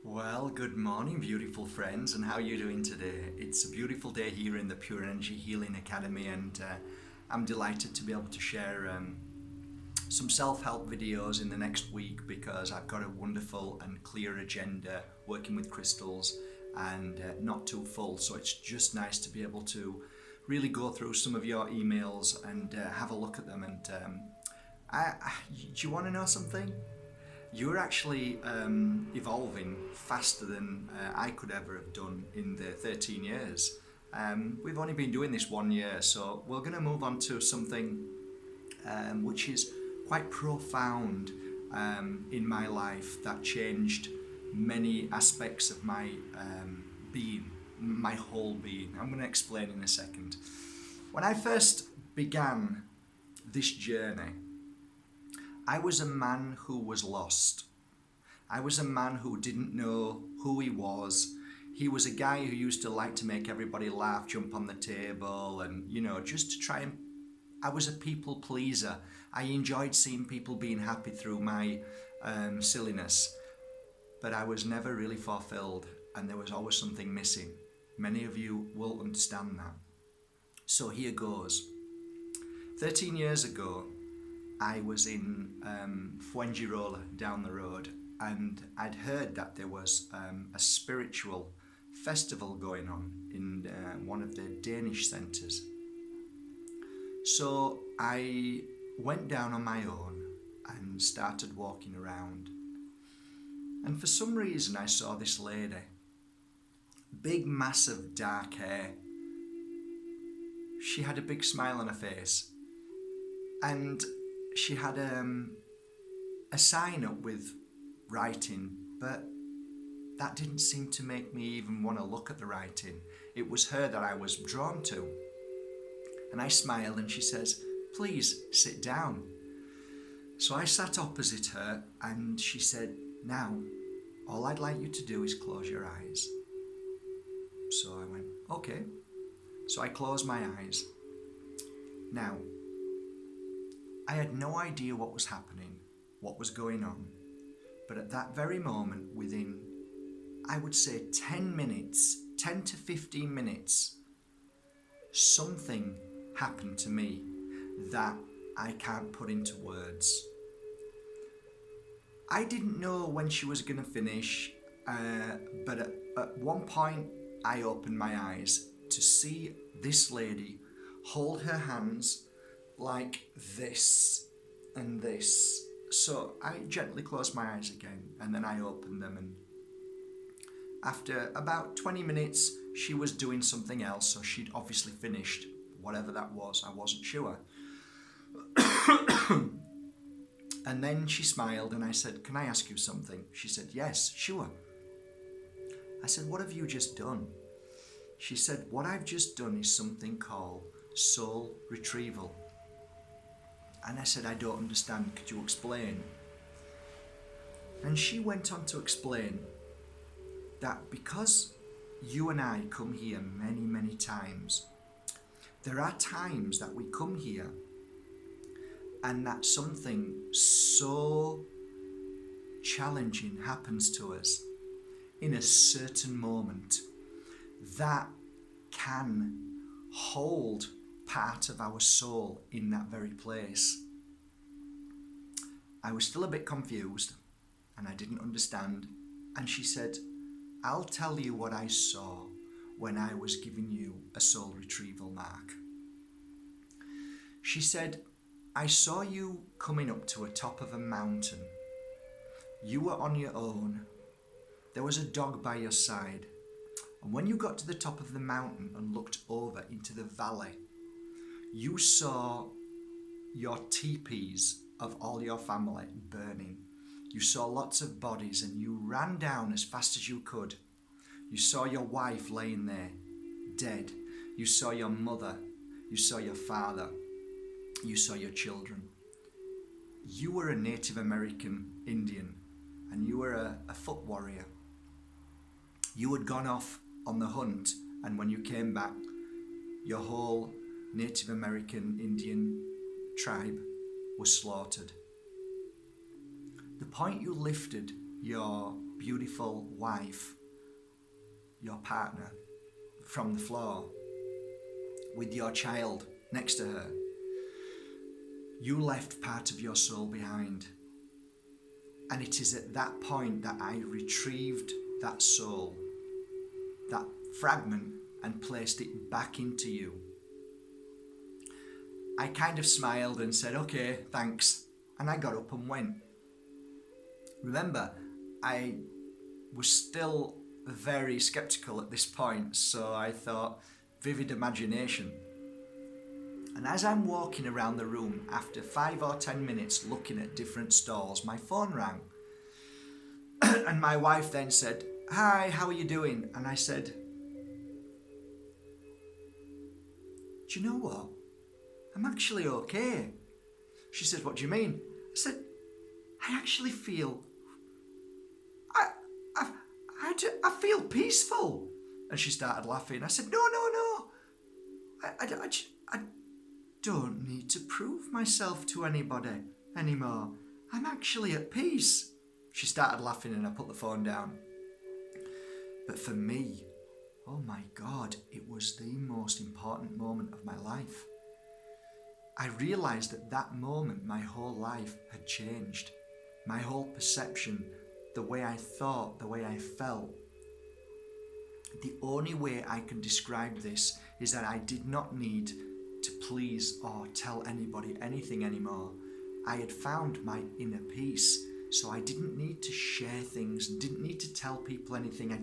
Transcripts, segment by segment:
Well, good morning, beautiful friends, and how are you doing today? It's a beautiful day here in the Pure Energy Healing Academy, and I'm delighted to be able to share some self-help videos in the next week because I've got a wonderful and clear agenda working with crystals and not too full. So it's just nice to be able to really go through some of your emails and have a look at them. And do you want to know something? You're actually evolving faster than I could ever have done in the 13 years. We've only been doing this 1 year, so we're going to move on to something which is quite profound in my life that changed many aspects of my being, my whole being. I'm going to explain in a second. When I first began this journey, I was a man who was lost. I was a man who didn't know who he was. He was a guy who used to like to make everybody laugh, jump on the table, and, just to try and. I was a people pleaser. I enjoyed seeing people being happy through my silliness. But I was never really fulfilled, and there was always something missing. Many of you will understand that. So here goes. 13 years ago, I was in Fuengirola down the road, and I'd heard that there was a spiritual festival going on in one of the Danish centres. So I went down on my own and started walking around. And for some reason I saw this lady, big massive dark hair. She had a big smile on her face, and she had a sign up with writing, but that didn't seem to make me even want to look at the writing. It was her that I was drawn to. And I smiled, and she says, "Please sit down." So I sat opposite her, and she said, "Now, all I'd like you to do is close your eyes." So I went, "Okay." So I closed my eyes. Now, I had no idea what was happening, what was going on, but at that very moment, within, I would say 10 minutes, 10 to 15 minutes, something happened to me that I can't put into words. I didn't know when she was going to finish, but at one point I opened my eyes to see this lady hold her hands like this and this. So I gently closed my eyes again, and then I opened them, and after about 20 minutes she was doing something else, so she'd obviously finished whatever that was. I wasn't sure. And then she smiled, and I said, "Can I ask you something?" She said, "Yes, sure." I said, "What have you just done?" She said, "What I've just done is something called soul retrieval." And I said, "I don't understand. Could you explain?" And she went on to explain that because you and I come here many, many times, there are times that we come here and that something so challenging happens to us in a certain moment that can hold part of our soul in that very place. I was still a bit confused and I didn't understand, and she said, "I'll tell you what I saw when I was giving you a soul retrieval mark." She said, "I saw you coming up to a top of a mountain. You were on your own. There was a dog by your side. And when you got to the top of the mountain and looked over into the valley, you saw your teepees of all your family burning. You saw lots of bodies, and you ran down as fast as you could. You saw your wife laying there, dead. You saw your mother. You saw your father. You saw your children. You were a Native American Indian, and you were a foot warrior. You had gone off on the hunt, and when you came back, your whole Native American Indian tribe was slaughtered. The point you lifted your beautiful wife, your partner, from the floor with your child next to her. You left part of your soul behind. And it is at that point that I retrieved that soul, that fragment, and placed it back into you. I kind of smiled and said, okay, thanks. And I got up and went. Remember, I was still very skeptical at this point, so I thought, vivid imagination. And as I'm walking around the room, after 5 or 10 minutes looking at different stalls, my phone rang. And my wife then said, hi, how are you doing? And I said, do you know what? I'm actually okay. She said, what do you mean? I said, I actually feel, I feel peaceful. And she started laughing. I said, no. I don't need to prove myself to anybody anymore. I'm actually at peace. She started laughing and I put the phone down. But for me, oh my God, it was the most important moment of my life. I realised at that moment my whole life had changed. My whole perception, the way I thought, the way I felt. The only way I can describe this is that I did not need to please or tell anybody anything anymore. I had found my inner peace, so I didn't need to share things, didn't need to tell people anything.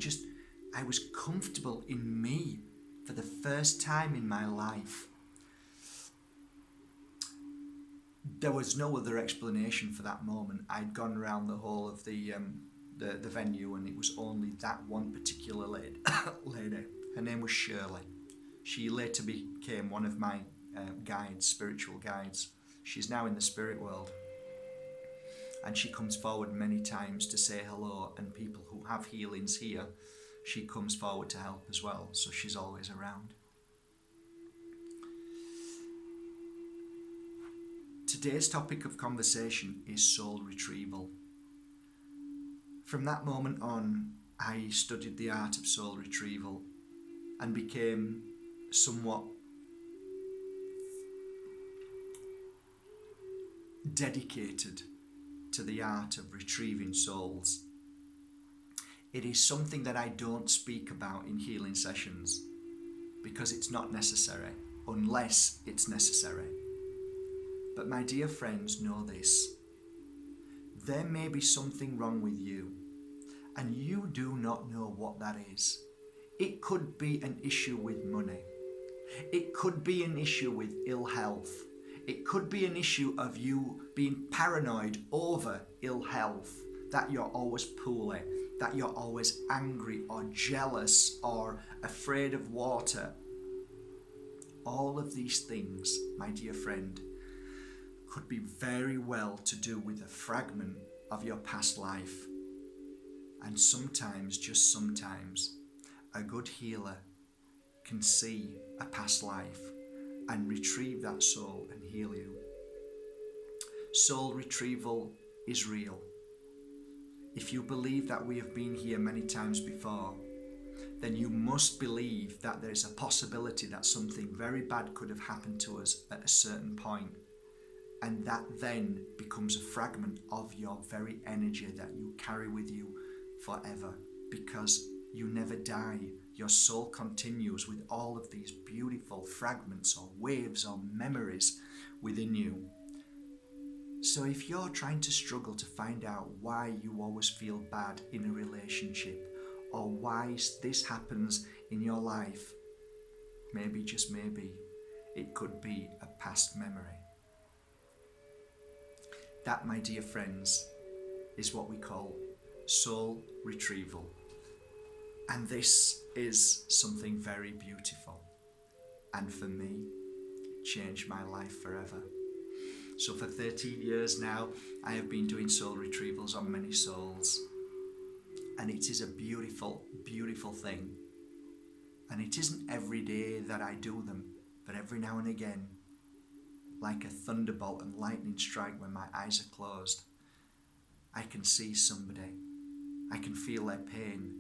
I was comfortable in me for the first time in my life. There was no other explanation for that moment. I'd gone around the whole of the venue, and it was only that one particular lady. Her name was Shirley. She later became one of my guides, spiritual guides. She's now in the spirit world. And she comes forward many times to say hello, and people who have healings here, she comes forward to help as well. So she's always around. Today's topic of conversation is soul retrieval. From that moment on, I studied the art of soul retrieval and became somewhat dedicated to the art of retrieving souls. It is something that I don't speak about in healing sessions because it's not necessary, unless it's necessary. But my dear friends, know this. There may be something wrong with you, and you do not know what that is. It could be an issue with money. It could be an issue with ill health. It could be an issue of you being paranoid over ill health, that you're always poorly, that you're always angry or jealous or afraid of water. All of these things, my dear friend, could be very well to do with a fragment of your past life. And sometimes, just sometimes, a good healer can see a past life and retrieve that soul and heal you. Soul retrieval is real. If you believe that we have been here many times before, then you must believe that there is a possibility that something very bad could have happened to us at a certain point. And that then becomes a fragment of your very energy that you carry with you forever, because you never die. Your soul continues with all of these beautiful fragments or waves or memories within you. So if you're trying to struggle to find out why you always feel bad in a relationship, or why this happens in your life, maybe, just maybe, it could be a past memory. That, my dear friends, is what we call soul retrieval. And this is something very beautiful. And for me, it changed my life forever. So for 13 years now, I have been doing soul retrievals on many souls. And it is a beautiful, beautiful thing. And it isn't every day that I do them, but every now and again, like a thunderbolt and lightning strike when my eyes are closed, I can see somebody I can feel their pain,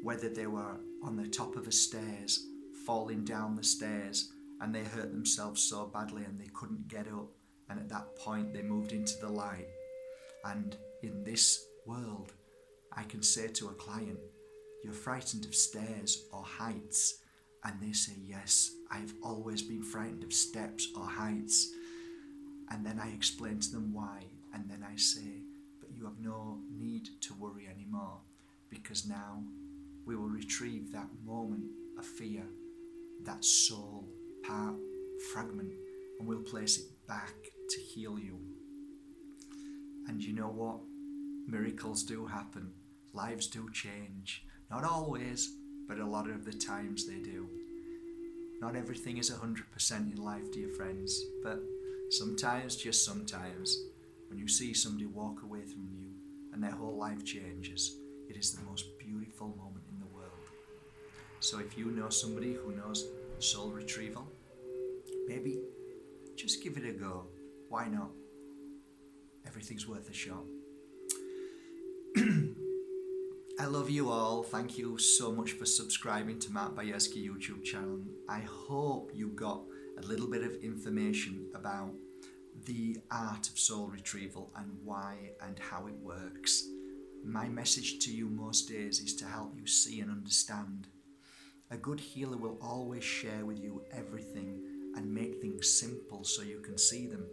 whether they were on the top of the stairs, falling down the stairs, and they hurt themselves so badly and they couldn't get up, and at that point they moved into the light. And in this world, I can say to a client, you're frightened of stairs or heights, and they say, yes, I've always been frightened of steps or heights. And then I explain to them why, and then I say, but you have no need to worry anymore, because now we will retrieve that moment of fear, that soul part fragment, and we'll place it back to heal you. And you know what? Miracles do happen. Lives do change. Not always, but a lot of the times they do. Not everything is 100% in life, dear friends, but sometimes, just sometimes, when you see somebody walk away from you and their whole life changes, it is the most beautiful moment in the world. So if you know somebody who knows soul retrieval, maybe just give it a go. Why not? Everything's worth a shot. I love you all. Thank you so much for subscribing to Mark Bajerski YouTube channel. I hope you got a little bit of information about the art of soul retrieval and why and how it works. My message to you most days is to help you see and understand. A good healer will always share with you everything and make things simple so you can see them,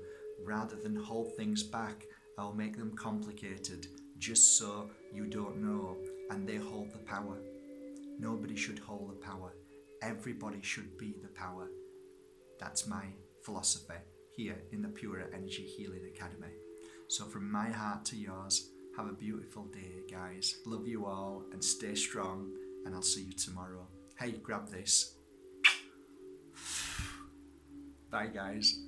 rather than hold things back or make them complicated just so you don't know and they hold the power. Nobody should hold the power. Everybody should be the power. That's my philosophy here in the Pure Energy Healing Academy. So from my heart to yours, have a beautiful day, guys. Love you all and stay strong, and I'll see you tomorrow. Hey, grab this. Bye, guys.